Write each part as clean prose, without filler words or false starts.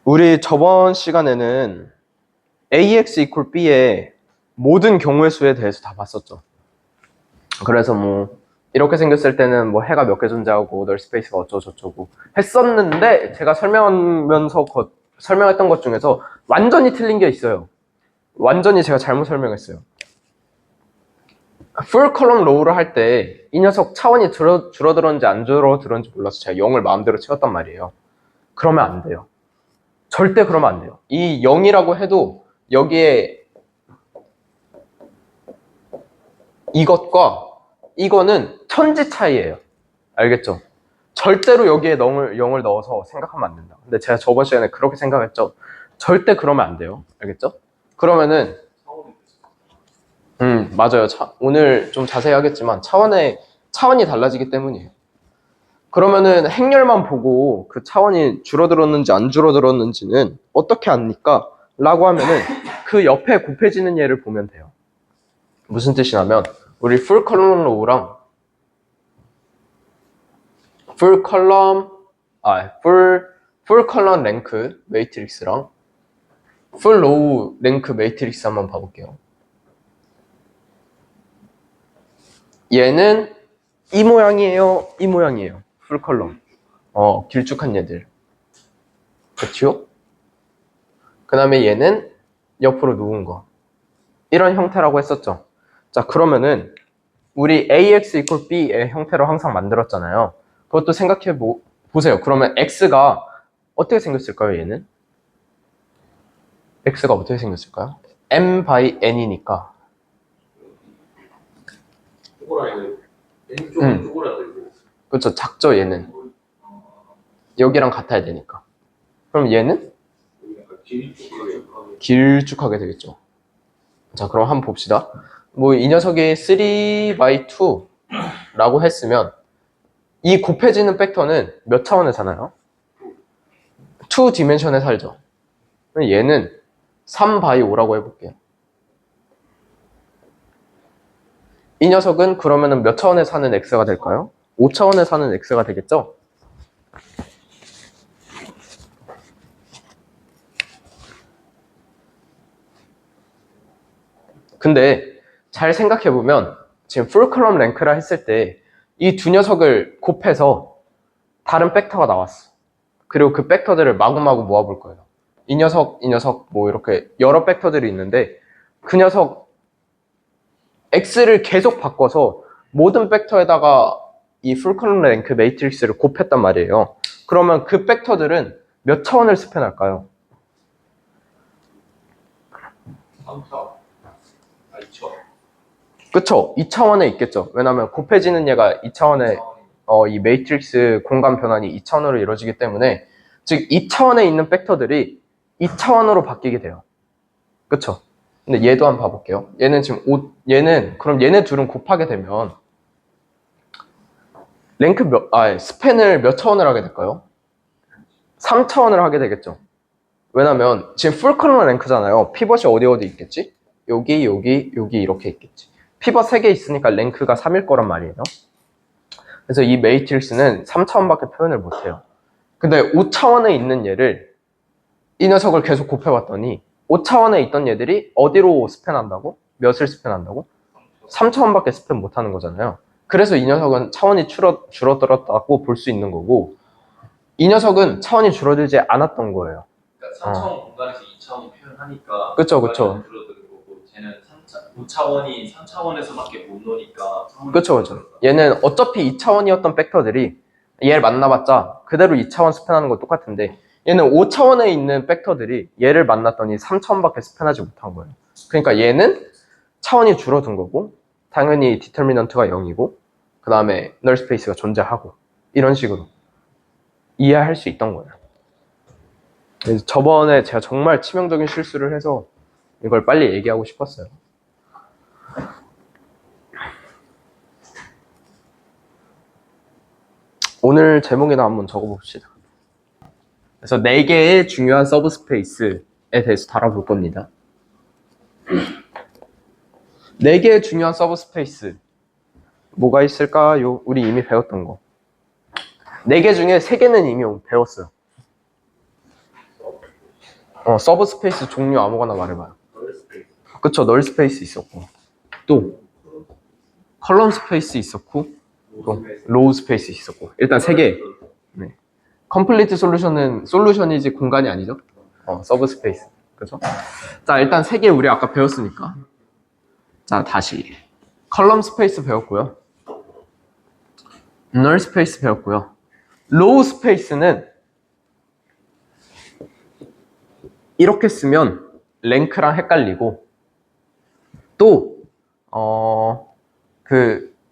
우리 저번 시간에는 AX equal B의 모든 경우의 수에 대해서 다 봤었죠. 그래서 뭐 이렇게 생겼을 때는 뭐 해가 몇 개 존재하고 널 스페이스가 어쩌고저쩌고 했었는데, 제가 설명했던 것 중에서 완전히 틀린 게 있어요. 완전히 제가 잘못 설명했어요. 풀 컬럼 로우를 할 때 이 녀석 차원이 줄어들었는지 안 줄어들었는지 몰라서 제가 0을 마음대로 채웠단 말이에요. 그러면 안 돼요. 절대 그러면 안 돼요. 이 0이라고 해도 여기에 이것과 이거는 천지 차이예요. 알겠죠? 절대로 여기에 0을 넣어서 생각하면 안 된다. 근데 제가 저번 시간에 그렇게 생각했죠. 절대 그러면 안 돼요. 알겠죠? 그러면은 맞아요. 오늘 좀 자세히 하겠지만 차원이 달라지기 때문이에요. 그러면은 행렬만 보고 그 차원이 줄어들었는지 안 줄어들었는지는 어떻게 압니까? 라고 하면은 그 옆에 곱해지는 예를 보면 돼요. 무슨 뜻이냐면 우리 풀 컬럼 로우랑 풀 컬럼 랭크 매트릭스랑 풀 로우 랭크 매트릭스 한번 봐볼게요. 얘는 이 모양이에요, 이 모양이에요. 풀 컬럼. 길쭉한 얘들. 그렇죠? 그 다음에 얘는 옆으로 누운 거. 이런 형태라고 했었죠. 자, 그러면은 우리 AX equal B의 형태로 항상 만들었잖아요. 그것도 생각해 보세요. 그러면 X가 어떻게 생겼을까요, 얘는? X가 어떻게 생겼을까요? M by N이니까. 쪼그라들고 N쪽은 쪼그라들고. 그렇죠. 작죠, 얘는. 여기랑 같아야 되니까. 그럼 얘는? 길쭉하게 되겠죠. 자, 그럼 한번 봅시다. 뭐 이 녀석이 3 by 2라고 했으면 이 곱해지는 팩터는 몇 차원에 사나요? 2 디멘션에 살죠. 얘는 3 by 5라고 해볼게요. 이 녀석은 그러면은 몇 차원에 사는 X가 될까요? 5차원에 사는 X가 되겠죠? 근데 잘 생각해보면 지금 풀 컬럼 랭크라 했을 때 이 두 녀석을 곱해서 다른 팩터가 나왔어. 그리고 그 팩터들을 마구마구 모아볼 거예요. 이 녀석 뭐 이렇게 여러 팩터들이 있는데 그 녀석 X를 계속 바꿔서 모든 팩터에다가 이 풀 컬럼 랭크 매트릭스를 곱했단 말이에요. 그러면 그 팩터들은 몇 차원을 스팬할까요? 3차원. 2차원. 그쵸? 2차원에 있겠죠. 왜냐면 곱해지는 얘가 2차원에 이 매트릭스 공간 변환이 2차원으로 이루어지기 때문에, 즉 2차원에 있는 팩터들이 2차원으로 바뀌게 돼요. 그쵸? 근데 얘도 한번 봐볼게요. 얘는 지금 그럼 얘네 둘은 곱하게 되면 스팬을 몇 차원을 하게 될까요? 3차원을 하게 되겠죠. 왜냐면 지금 풀 컬럼 랭크잖아요. 피벗이 어디 있겠지? 여기 이렇게 있겠지. 피벗 3개 있으니까 랭크가 3일 거란 말이에요. 그래서 이 매트릭스는 3차원밖에 표현을 못해요. 근데 5차원에 있는 얘를 이 녀석을 계속 곱해봤더니 5차원에 있던 얘들이 어디로 스팬한다고? 몇을 스팬한다고? 3차원밖에 스팬 못하는 거잖아요. 그래서 이 녀석은 차원이 줄어들었다고 볼 수 있는 거고, 이 녀석은 차원이 줄어들지 않았던 거예요. 그러니까 3차원 공간에서 2차원 표현하니까 그쵸. 줄어드는 거고, 쟤는 5차원이 3차원에서밖에 못 노니까. 그쵸. 얘는 어차피 2차원이었던 팩터들이 얘를 만나봤자 그대로 2차원 스팬하는 거 똑같은데, 얘는 5차원에 있는 팩터들이 얘를 만났더니 3차원밖에 스팬하지 못한 거예요. 그러니까 얘는 차원이 줄어든 거고, 당연히 디터미넌트가 0이고, 그 다음에 널 스페이스가 존재하고, 이런 식으로 이해할 수 있던 거예요. 그래서 저번에 제가 정말 치명적인 실수를 해서 이걸 빨리 얘기하고 싶었어요. 오늘 제목에다 한번 적어봅시다. 그래서 4개의 중요한 서브스페이스에 대해서 다뤄볼 겁니다. 4개의 중요한 서브스페이스 뭐가 있을까요? 우리 이미 배웠던 거. 4개 중에 3개는 이미 배웠어요. 서브 스페이스 종류 아무거나 말해봐요. 그쵸, 널 스페이스 있었고, 또 컬럼 스페이스 있었고, 또 로우 스페이스 있었고. 일단 세 개. 네. 컴플리트 솔루션은 솔루션이지 공간이 아니죠? 서브 스페이스. 그죠? 자, 일단 세 개 우리 아까 배웠으니까. 자, 다시 컬럼 스페이스 배웠고요. 널 스페이스 배웠고요. 로우 스페이스는 이렇게 쓰면 랭크랑 헷갈리고, 또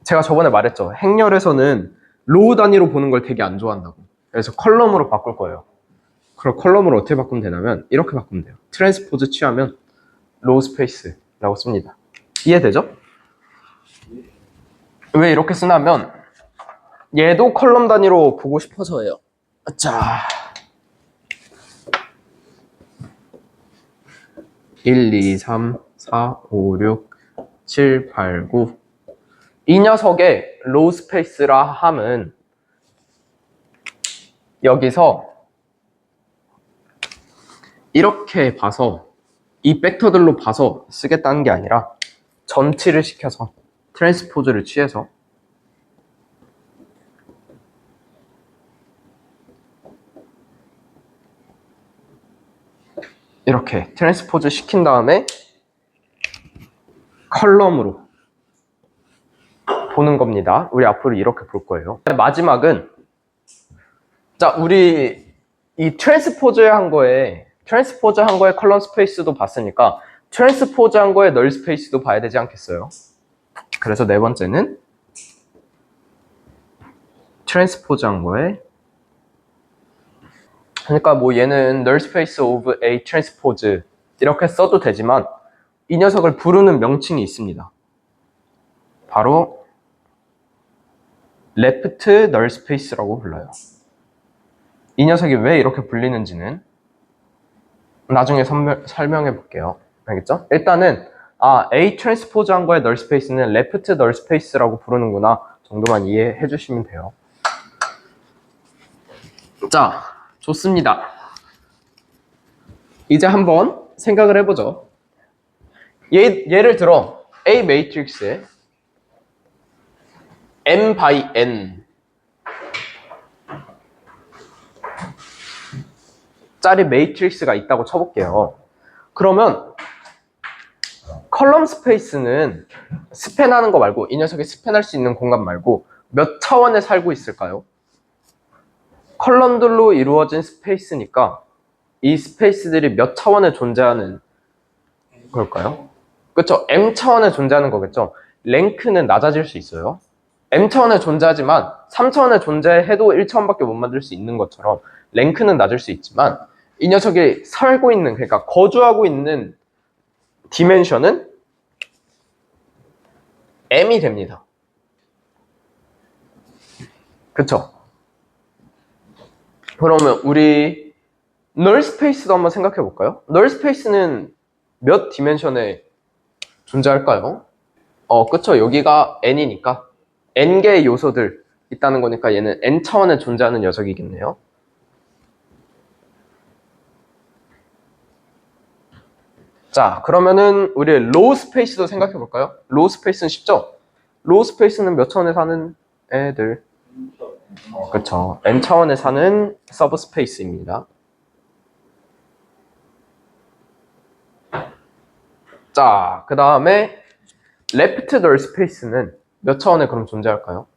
제가 저번에 말했죠. 행렬에서는 로우 단위로 보는 걸 되게 안 좋아한다고. 그래서 컬럼으로 바꿀 거예요. 그럼 컬럼으로 어떻게 바꾸면 되냐면 이렇게 바꾸면 돼요. 트랜스포즈 취하면 로우 스페이스라고 씁니다. 이해되죠? 왜 이렇게 쓰냐면 얘도 컬럼 단위로 보고 싶어서예요. 자, 1, 2, 3, 4, 5, 6, 7, 8, 9. 이 녀석의 로우 스페이스라 함은 여기서 이렇게 봐서 이 벡터들로 봐서 쓰겠다는 게 아니라 전치를 시켜서 트랜스포즈를 취해서 이렇게 트랜스포즈 시킨 다음에 컬럼으로 보는 겁니다. 우리 앞으로 이렇게 볼 거예요. 마지막은, 자, 우리 이 트랜스포즈 한 거에 컬럼 스페이스도 봤으니까 트랜스포즈 한 거에 널 스페이스도 봐야 되지 않겠어요? 그래서 네 번째는 트랜스포즈 한 거에, 그러니까 뭐 얘는 null space of a transpose 이렇게 써도 되지만 이 녀석을 부르는 명칭이 있습니다. 바로 left null space라고 불러요. 이 녀석이 왜 이렇게 불리는지는 나중에 설명해 볼게요. 알겠죠? 일단은 A transpose 한 거의 null space는 left null space라고 부르는구나 정도만 이해해 주시면 돼요. 자, 좋습니다. 이제 한번 생각을 해보죠. 예를 들어 A 매트릭스에 m by n 짜리 매트릭스가 있다고 쳐볼게요. 그러면 컬럼 스페이스는 스팬하는 거 말고, 이 녀석이 스팬할 수 있는 공간 말고 몇 차원에 살고 있을까요? 컬럼들로 이루어진 스페이스니까 이 스페이스들이 몇 차원에 존재하는 걸까요? 그쵸? m 차원에 존재하는 거겠죠? 랭크는 낮아질 수 있어요. m 차원에 존재하지만 3차원에 존재해도 1차원밖에 못 만들 수 있는 것처럼 랭크는 낮을 수 있지만 이 녀석이 살고 있는, 그러니까 거주하고 있는 디멘션은 m이 됩니다. 그쵸? 그러면 우리 널 스페이스도 한번 생각해 볼까요? 널 스페이스는 몇 디멘션에 존재할까요? 그쵸. 여기가 n이니까 n개의 요소들 있다는 거니까 얘는 n 차원에 존재하는 녀석이겠네요. 자, 그러면은 우리 로우 스페이스도 생각해 볼까요? 로우 스페이스는 쉽죠? 로우 스페이스는 몇 차원에 사는 애들? 그쵸. n 차원에 사는 서브 스페이스입니다. 자, 그 다음에 레프트 널 스페이스는 몇 차원에 그럼 존재할까요?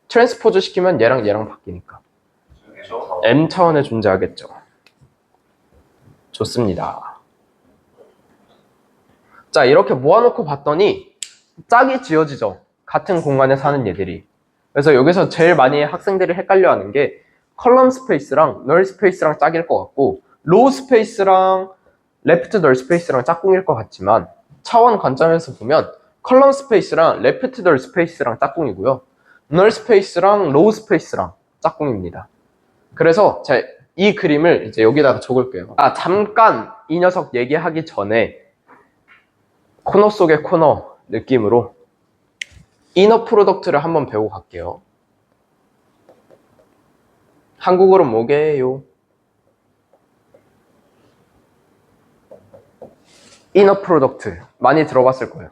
트랜스포즈 시키면 얘랑 얘랑 바뀌니까 m 차원에 존재하겠죠. 좋습니다. 자, 이렇게 모아놓고 봤더니 짝이 지어지죠. 같은 공간에 사는 얘들이. 그래서 여기서 제일 많이 학생들이 헷갈려하는 게 컬럼 스페이스랑 널 스페이스랑 짝일 것 같고 로우 스페이스랑 레프트 널 스페이스랑 짝꿍일 것 같지만 차원 관점에서 보면 컬럼 스페이스랑 레프트 널 스페이스랑 짝꿍이고요. 널 스페이스랑 로우 스페이스랑 짝꿍입니다. 그래서 제가 이 그림을 이제 여기다가 적을게요. 잠깐 이 녀석 얘기하기 전에 코너 속의 코너 느낌으로 이너 프로덕트를 한번 배우고 갈게요. 한국어로 뭐게요? 이너 프로덕트 많이 들어봤을 거예요.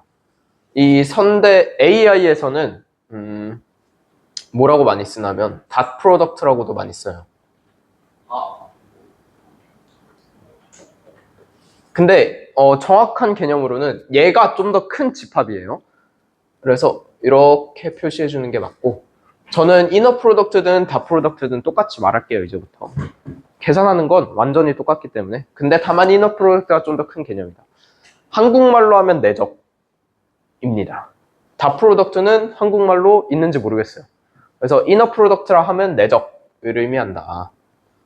이 선대 AI에서는 뭐라고 많이 쓰냐면 닷 프로덕트라고도 많이 써요. 아, 근데 정확한 개념으로는 얘가 좀 더 큰 집합이에요. 그래서 이렇게 표시해 주는 게 맞고, 저는 이너 프로덕트든 닷 프로덕트든 똑같이 말할게요. 이제부터 계산하는 건 완전히 똑같기 때문에. 근데 다만 이너 프로덕트가 좀 더 큰 개념이다. 한국말로 하면 내적입니다. 닷 프로덕트는 한국말로 있는지 모르겠어요. 그래서 이너 프로덕트라 하면 내적을 의미한다.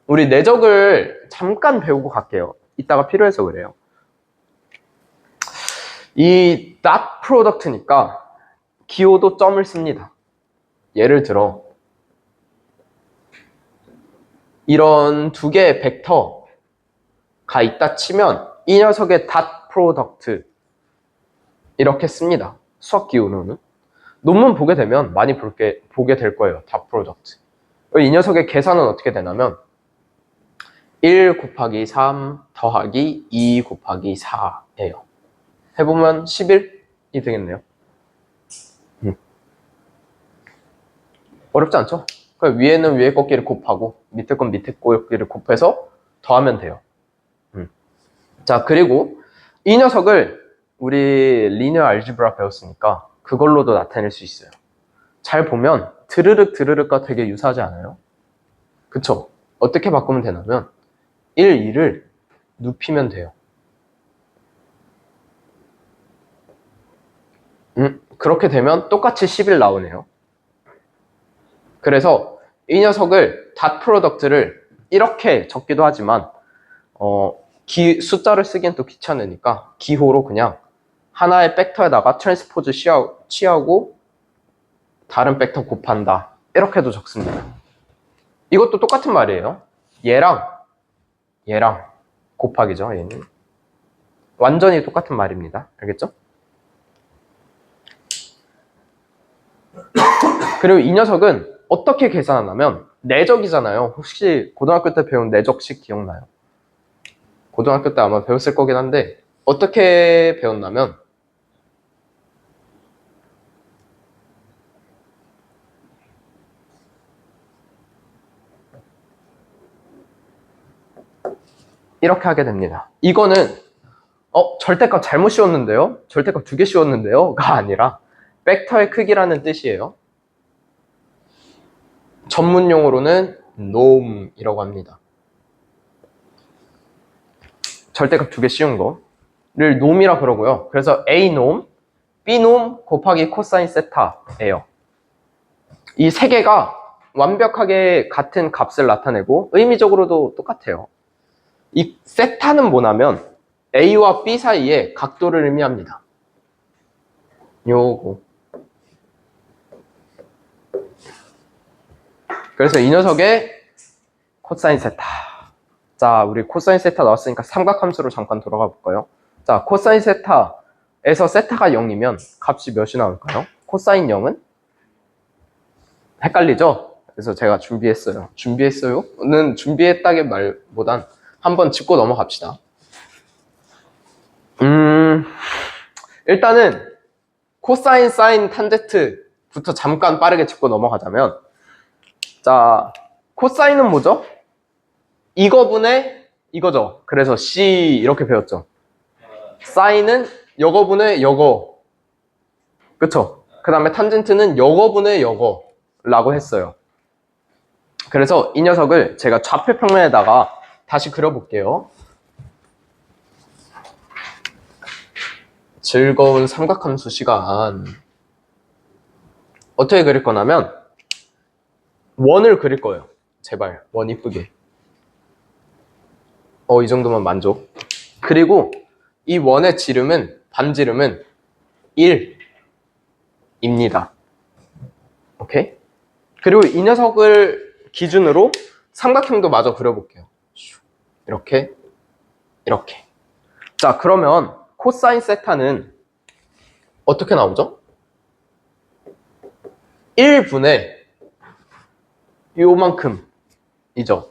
우리 내적을 잠깐 배우고 갈게요. 이따가 필요해서 그래요. 이 dot product니까 기호도 점을 씁니다. 예를 들어 이런 두 개의 벡터가 있다 치면 이 녀석의 dot product 이렇게 씁니다. 수학 기호로는. 논문 보게 되면 많이 보게 될 거예요. dot product. 이 녀석의 계산은 어떻게 되냐면 1 곱하기 3 더하기 2 곱하기 4예요. 해보면 11이 되겠네요. 어렵지 않죠? 그러니까 위에는 위에 꺾기를 곱하고 밑에 건 밑에 꺾기를 곱해서 더하면 돼요. 자, 그리고 이 녀석을 우리 리니어 알지브라 배웠으니까 그걸로도 나타낼 수 있어요. 잘 보면 드르륵과 되게 유사하지 않아요? 그쵸? 어떻게 바꾸면 되냐면 1, 2를 눕히면 돼요. 그렇게 되면 똑같이 11 나오네요. 그래서 이 녀석을 닷 프로덕트를 이렇게 적기도 하지만 숫자를 쓰기엔 또 귀찮으니까 기호로 그냥 하나의 벡터에다가 트랜스포즈 취하고 다른 벡터 곱한다 이렇게도 적습니다. 이것도 똑같은 말이에요. 얘랑 곱하기죠. 얘는 완전히 똑같은 말입니다. 알겠죠? 그리고 이 녀석은 어떻게 계산하냐면 내적이잖아요. 혹시 고등학교 때 배운 내적식 기억나요? 고등학교 때 아마 배웠을 거긴 한데 어떻게 배웠냐면 이렇게 하게 됩니다. 이거는 절대값 잘못 씌웠는데요? 절대값 2개 씌웠는데요? 가 아니라 벡터의 크기라는 뜻이에요. 전문용어로는 놈이라고 합니다. 절대값 2개 씌운 거를 놈이라 그러고요. 그래서 A놈, B놈 곱하기 코사인 세타예요. 이 세 개가 완벽하게 같은 값을 나타내고 의미적으로도 똑같아요. 이 세타는 뭐냐면 A와 B 사이의 각도를 의미합니다. 요거. 그래서 이 녀석의 코사인 세타. 자, 우리 코사인 세타 나왔으니까 삼각함수로 잠깐 돌아가 볼까요? 자, 코사인 세타에서 세타가 0이면 값이 몇이 나올까요? 코사인 0은? 헷갈리죠? 그래서 제가 준비했어요. 준비했어요?는 준비했다기 말보단 한번 짚고 넘어갑시다. 일단은 코사인, 사인, 탄젠트부터 잠깐 빠르게 짚고 넘어가자면, 자, 코사인은 뭐죠? 이거분의 이거죠. 그래서 C 이렇게 배웠죠. 사인은 여거분의 여거. 그쵸? 그 다음에 탄젠트는 여거분의 여거라고 했어요. 그래서 이 녀석을 제가 좌표 평면에다가 다시 그려볼게요. 즐거운 삼각함수 시간. 어떻게 그릴 거냐면 원을 그릴 거예요. 제발 원 이쁘게. 이 정도면 만족. 그리고 이 원의 반지름은 1입니다. 오케이? 그리고 이 녀석을 기준으로 삼각형도 마저 그려볼게요. 이렇게. 자, 그러면 코사인 세타는 어떻게 나오죠? 1분의 요만큼이죠.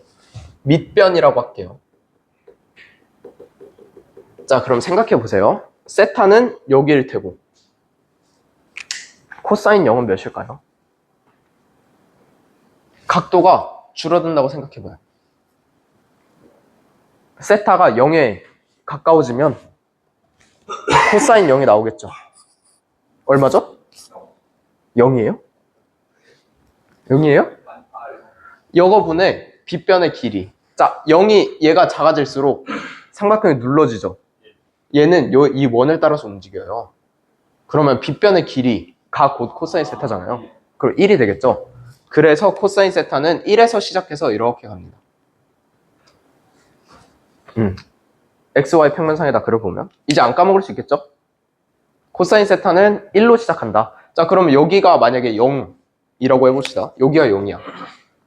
밑변이라고 할게요. 자, 그럼 생각해 보세요. 세타는 여기일 테고 코사인 0은 몇일까요? 각도가 줄어든다고 생각해봐요. 세타가 0에 가까워지면 코사인 0이 나오겠죠. 얼마죠? 0이에요? 0이에요? 여거분의 빗변의 길이. 자, 0이 얘가 작아질수록 삼각형이 눌러지죠. 얘는 이 원을 따라서 움직여요. 그러면 빗변의 길이가 곧 코사인 세타잖아요. 그럼 1이 되겠죠. 그래서 코사인 세타는 1에서 시작해서 이렇게 갑니다. XY 평면상에다 그려보면 이제 안 까먹을 수 있겠죠? 코사인 세타는 1로 시작한다. 자, 그러면 여기가 만약에 0이라고 해봅시다. 여기가 0이야.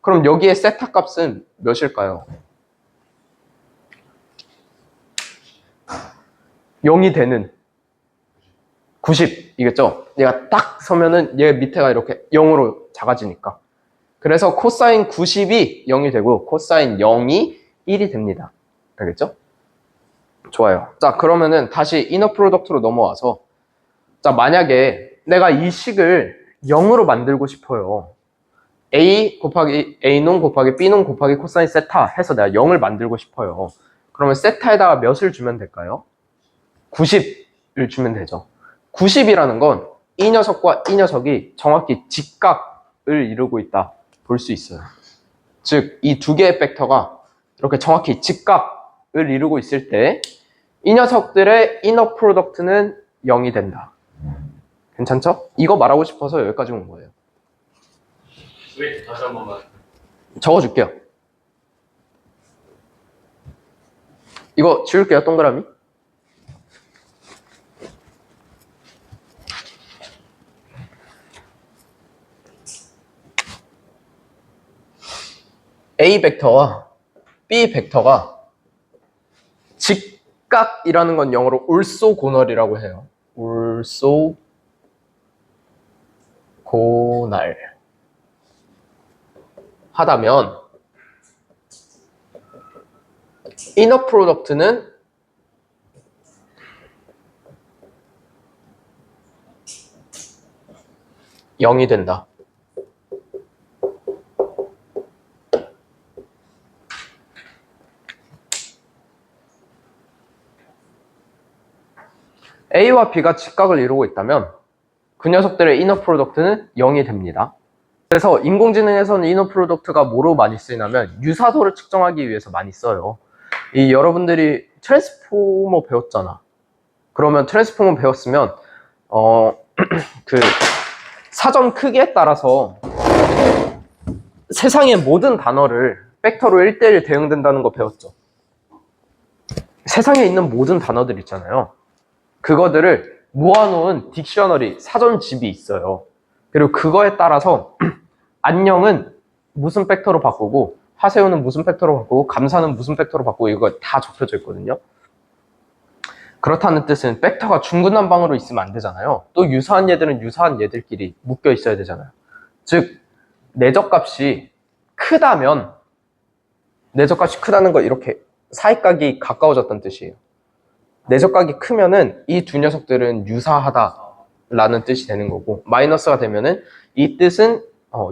그럼 여기에 세타 값은 몇일까요? 0이 되는 90이겠죠? 얘가 딱 서면은 얘 밑에가 이렇게 0으로 작아지니까. 그래서 코사인 90이 0이 되고 코사인 0이 1이 됩니다. 알겠죠? 좋아요. 자, 그러면은 다시 이너 프로덕트로 넘어와서 자, 만약에 내가 이 식을 0으로 만들고 싶어요. A 곱하기 A놈 곱하기 B놈 곱하기 코사인 세타 해서 내가 0을 만들고 싶어요. 그러면 세타에다가 몇을 주면 될까요? 90을 주면 되죠. 90이라는 건 이 녀석과 이 녀석이 정확히 직각을 이루고 있다 볼 수 있어요. 즉, 이 두 개의 벡터가 이렇게 정확히 직각을 이루고 있을 때 이 녀석들의 이너 프로덕트는 0이 된다. 괜찮죠? 이거 말하고 싶어서 여기까지 온 거예요. 왜? 다시 한 번만. 적어줄게요. 이거 지울게요, 동그라미. A 벡터와 B 벡터가 직각이라는 건 영어로 올소고널이라고 해요. 올소고날 하다면 이너 프로덕트는 (0이) 된다. A와 B가 직각을 이루고 있다면 그 녀석들의 이너 프로덕트는 0이 됩니다. 그래서 인공지능에서는 이너 프로덕트가 뭐로 많이 쓰이냐면 유사도를 측정하기 위해서 많이 써요. 여러분들이 트랜스포머 배웠잖아. 그러면 트랜스포머 배웠으면 그 사전 크기에 따라서 세상의 모든 단어를 벡터로 1대1 대응된다는 거 배웠죠. 세상에 있는 모든 단어들 있잖아요. 그거들을 모아놓은 딕셔너리, 사전집이 있어요. 그리고 그거에 따라서 안녕은 무슨 팩터로 바꾸고 하세요는 무슨 팩터로 바꾸고 감사는 무슨 팩터로 바꾸고 이거 다 적혀져 있거든요. 그렇다는 뜻은 팩터가 중구난방으로 있으면 안 되잖아요. 또 유사한 얘들은 유사한 얘들끼리 묶여 있어야 되잖아요. 즉 내적값이 크다면 내적값이 크다는 거 이렇게 사이각이 가까워졌다는 뜻이에요. 내적각이 크면은 이 두 녀석들은 유사하다라는 뜻이 되는 거고 마이너스가 되면은 이 뜻은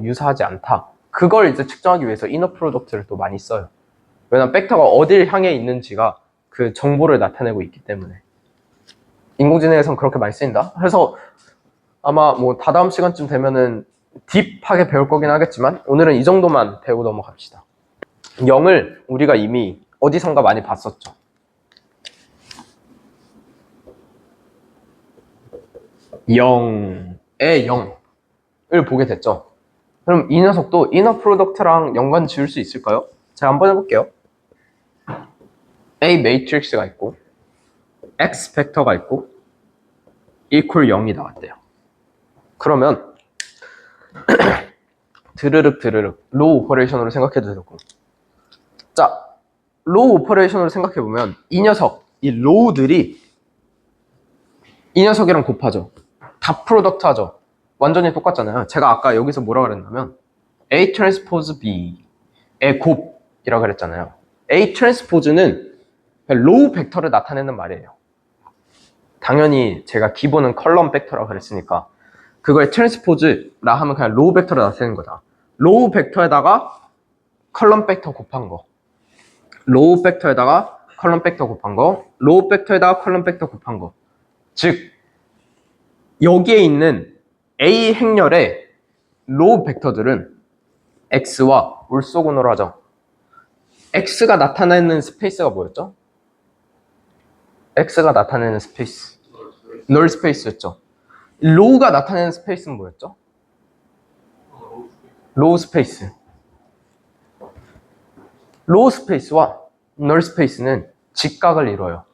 유사하지 않다. 그걸 이제 측정하기 위해서 이너 프로덕트를 또 많이 써요. 왜냐면 벡터가 어딜 향해 있는지가 그 정보를 나타내고 있기 때문에 인공지능에서는 그렇게 많이 쓰인다. 그래서 아마 뭐 다다음 시간쯤 되면은 딥하게 배울 거긴 하겠지만 오늘은 이 정도만 배우고 넘어갑시다. 0을 우리가 이미 어디선가 많이 봤었죠. 0의 0을 보게 됐죠. 그럼 이 녀석도 이너 프로덕트랑 연관 지을 수 있을까요? 제가 한번 해볼게요. A 매트릭스가 있고 X 벡터가 있고 equal 0이 나왔대요. 그러면 드르륵 로우 오퍼레이션으로 생각해도 되고 자, 로우 오퍼레이션으로 생각해보면 이 녀석, 이 로우들이 이 녀석이랑 곱하죠. 다 프로덕트 하죠. 완전히 똑같잖아요. 제가 아까 여기서 뭐라고 그랬냐면 A 트랜스포즈 B의 곱이라고 그랬잖아요. A 트랜스포즈는 로우 벡터를 나타내는 말이에요. 당연히 제가 기본은 컬럼 벡터라고 그랬으니까 그거의 트랜스포즈라 하면 그냥 로우 벡터를 나타내는 거다. 로우 벡터에다가 컬럼 벡터 곱한 거. 로우 벡터에다가 컬럼 벡터 곱한 거. 로우 벡터에다가 컬럼 벡터 곱한 거. 즉 여기에 있는 A 행렬의 로우 벡터들은 X와 올소근으로 하죠. X가 나타내는 스페이스가 뭐였죠? X가 나타내는 스페이스. 널 스페이스였죠. 로우가 나타내는 스페이스는 뭐였죠? 로우 스페이스. 로우 스페이스와 널 스페이스는 직각을 이뤄요.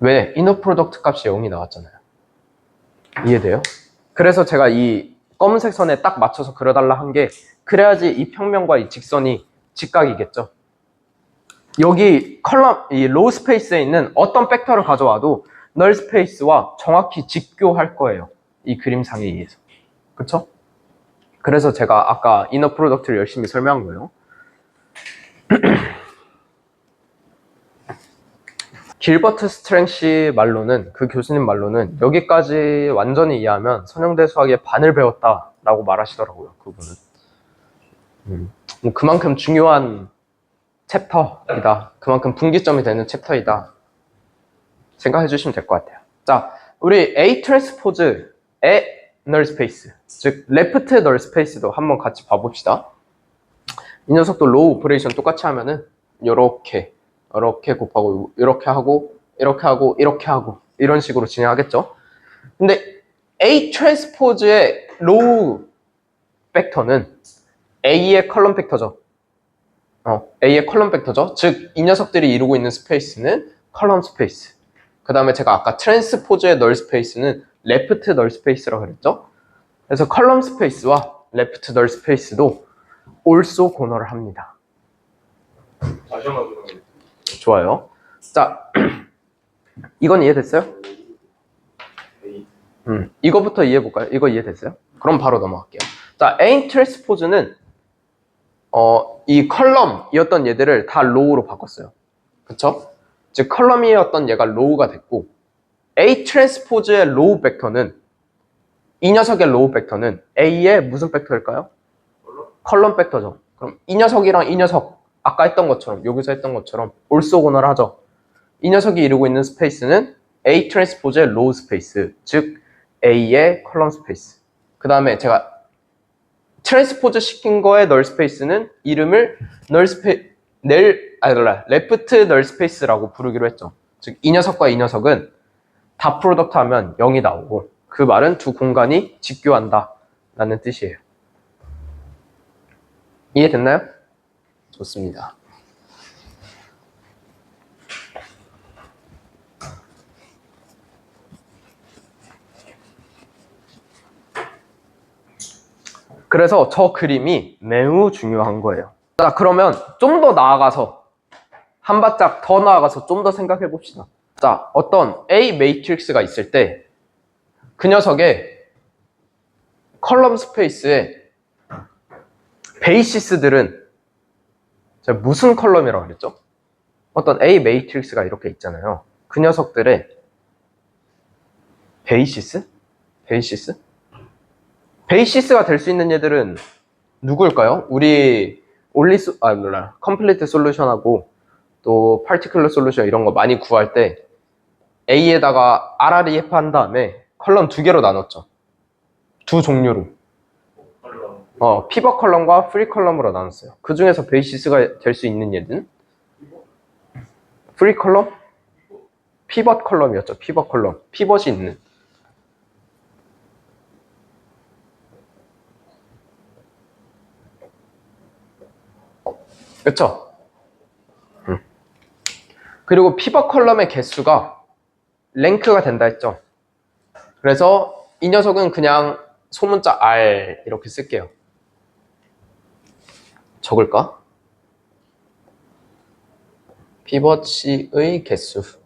왜? 이너 프로덕트 값이 0이 나왔잖아요. 이해돼요? 그래서 제가 이 검은색 선에 딱 맞춰서 그려달라 한 게 그래야지 이 평면과 이 직선이 직각이겠죠. 여기 컬럼, 이 로우 스페이스에 있는 어떤 팩터를 가져와도 널 스페이스와 정확히 직교할 거예요. 이 그림상에 의해서. 그쵸? 그래서 제가 아까 이너 프로덕트를 열심히 설명한 거예요. 길버트 스트랭시 말로는, 그 교수님 말로는 여기까지 완전히 이해하면 선형대 수학의 반을 배웠다라고 말하시더라고요. 그분은. 그만큼 중요한 챕터이다. 그만큼 분기점이 되는 챕터이다. 생각해 주시면 될 것 같아요. 자, 우리 A 트랜스포즈의 널 스페이스, 즉 레프트 널 스페이스도 한번 같이 봐봅시다. 이 녀석도 로우 오퍼레이션 똑같이 하면은 이렇게 곱하고 이렇게 하고 이렇게 하고 이렇게 하고 이런 식으로 진행하겠죠. 근데 A 트랜스포즈의 로우 벡터는 A의 컬럼 벡터죠. A의 컬럼 벡터죠. 즉 이 녀석들이 이루고 있는 스페이스는 컬럼 스페이스. 그 다음에 제가 아까 트랜스포즈의 널 스페이스는 레프트 널 스페이스라고 그랬죠. 그래서 컬럼 스페이스와 레프트 널 스페이스도 also 고너를 합니다. 다시 한번 들어보겠습니다. 좋아요. 자, 이건 이해됐어요? 이거부터 이해해볼까요? 이거 이해됐어요? 그럼 바로 넘어갈게요. 자, A 트랜스포즈는 이 컬럼이었던 얘들을 다 로우로 바꿨어요. 그쵸? 즉 컬럼이었던 얘가 로우가 됐고 A 트랜스포즈의 로우 벡터는 이 녀석의 로우 벡터는 A의 무슨 벡터일까요? 컬럼 벡터죠. 그럼 이 녀석이랑 이 녀석 아까 했던 것처럼 여기서 했던 것처럼 올소고너를 하죠. 이 녀석이 이루고 있는 스페이스는 A 트랜스포즈의 로우 스페이스, 즉 A의 컬럼 스페이스. 그 다음에 제가 트랜스포즈 시킨 거의 널 스페이스는 이름을 레프트 널 스페이스라고 부르기로 했죠. 즉 이 녀석과 이 녀석은 다 프로덕트 하면 0이 나오고 그 말은 두 공간이 직교한다 라는 뜻이에요. 이해됐나요? 좋습니다. 그래서 저 그림이 매우 중요한 거예요. 자, 그러면 좀 더 나아가서 한 발짝 더 나아가서 좀 더 생각해 봅시다. 자, 어떤 A 매트릭스가 있을 때 그 녀석의 컬럼 스페이스의 베이시스들은 제가 무슨 컬럼이라고 그랬죠? 어떤 A 매트릭스가 이렇게 있잖아요. 그 녀석들의 베이시스? 베이시스가 될 수 있는 얘들은 누구일까요? 우리 컴플리트 솔루션하고 또 파티큘러 솔루션 이런 거 많이 구할 때 A에다가 RREF 한 다음에 컬럼 두 개로 나눴죠. 두 종류로. 피벗 컬럼과 프리 컬럼으로 나눴어요. 그 중에서 베이시스가 될 수 있는 얘는 프리 컬럼? 피벗 컬럼이었죠. 피벗 컬럼. 피벗이 있는. 그쵸? 그리고 피벗 컬럼의 개수가 랭크가 된다 했죠. 그래서 이 녀석은 그냥 소문자 R 이렇게 쓸게요. 적을까? 피벗의 개수.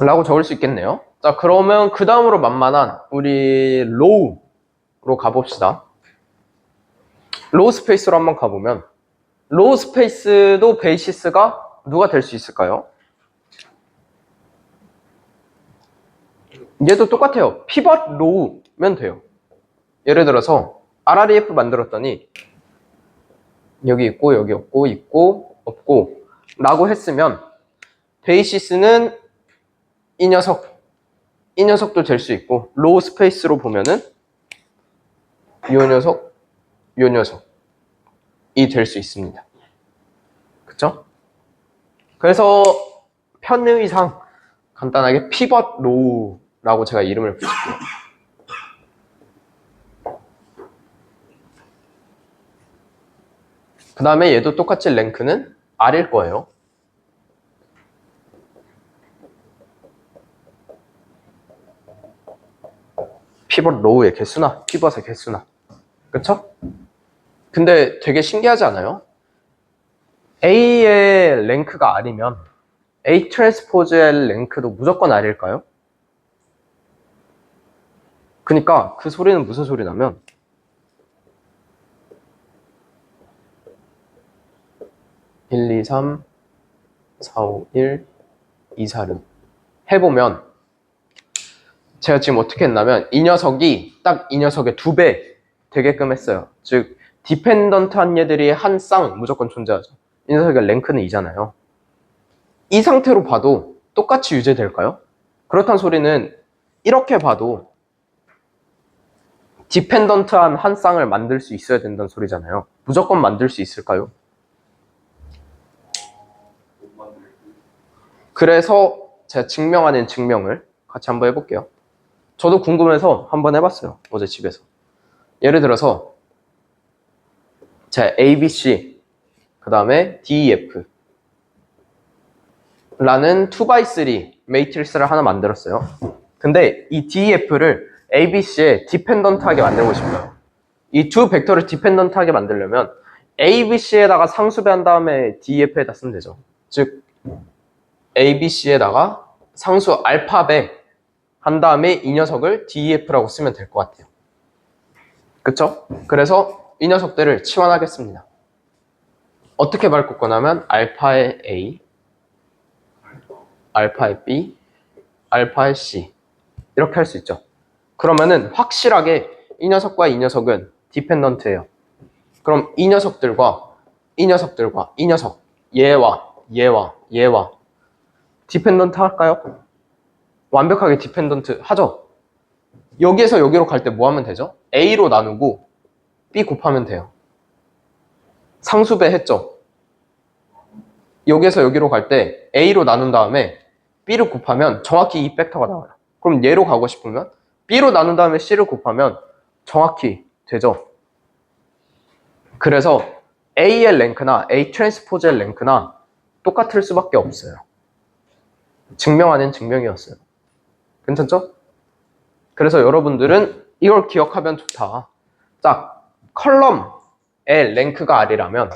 라고 적을 수 있겠네요. 자, 그러면 그 다음으로 만만한 우리 로우로 가봅시다. 로우 스페이스로 한번 가보면 로우 스페이스도 베이시스가 누가 될 수 있을까요? 얘도 똑같아요. 피벗 로우면 돼요. 예를 들어서 RREF 만들었더니 여기 있고 여기 없고 있고 없고 라고 했으면 베이시스는 이 녀석도 될 수 있고 로우 스페이스로 보면은 요 녀석, 요 녀석이 될 수 있습니다. 그쵸? 그래서 편의상 간단하게 피벗 로우라고 제가 이름을 붙일게요. 그 다음에 얘도 똑같이 랭크는 R일 거예요. 피벗 로우의 개수나 피벗의 개수나 그쵸? 근데 되게 신기하지 않아요? A의 랭크가 R이면 A 트랜스포즈의 랭크도 무조건 R일까요? 그러니까 그 소리는 무슨 소리냐면 1, 2, 3, 4, 5, 1, 2, 4, 6 해보면 제가 지금 어떻게 했냐면 이 녀석이 딱 이 녀석의 2배 되게끔 했어요. 즉 디펜던트한 얘들이 한 쌍 무조건 존재하죠. 이 녀석의 랭크는 2잖아요. 이 상태로 봐도 똑같이 유지될까요? 그렇다는 소리는 이렇게 봐도 디펜던트한 한 쌍을 만들 수 있어야 된다는 소리잖아요. 무조건 만들 수 있을까요? 그래서 제가 증명 아닌 증명을 같이 한번 해볼게요. 저도 궁금해서 한번 해봤어요. 어제 집에서. 예를 들어서 제가 ABC 그 다음에 DEF 라는 2x3 매트릭스를 하나 만들었어요. 근데 이 DEF를 ABC에 디펜던트하게 만들고 싶어요. 이 두 벡터를 디펜던트하게 만들려면 ABC에다가 상수배한 다음에 DEF에다 쓰면 되죠. 즉 ABC에다가 상수 알파배 한 다음에 이 녀석을 DEF라고 쓰면 될 것 같아요. 그쵸? 그래서 이 녀석들을 치환하겠습니다. 어떻게 바꿀 거냐면 알파의 A, 알파의 B, 알파의 C 이렇게 할 수 있죠. 그러면은 확실하게 이 녀석과 이 녀석은 디펜던트예요. 그럼 이 녀석들과 이 녀석들과 이 녀석 얘와 얘와 얘와 디펜던트 할까요? 완벽하게 디펜던트 하죠. 여기에서 여기로 갈 때 뭐 하면 되죠? A로 나누고 B 곱하면 돼요. 상수배 했죠. 여기에서 여기로 갈 때 A로 나눈 다음에 B를 곱하면 정확히 이 벡터가 나와요. 그럼 얘로 가고 싶으면 B로 나눈 다음에 C를 곱하면 정확히 되죠. 그래서 A의 랭크나 A 트랜스포즈의 랭크나 똑같을 수밖에 없어요. 증명 아닌 증명이었어요. 괜찮죠? 그래서 여러분들은 이걸 기억하면 좋다. 자, 컬럼의 랭크가 R이라면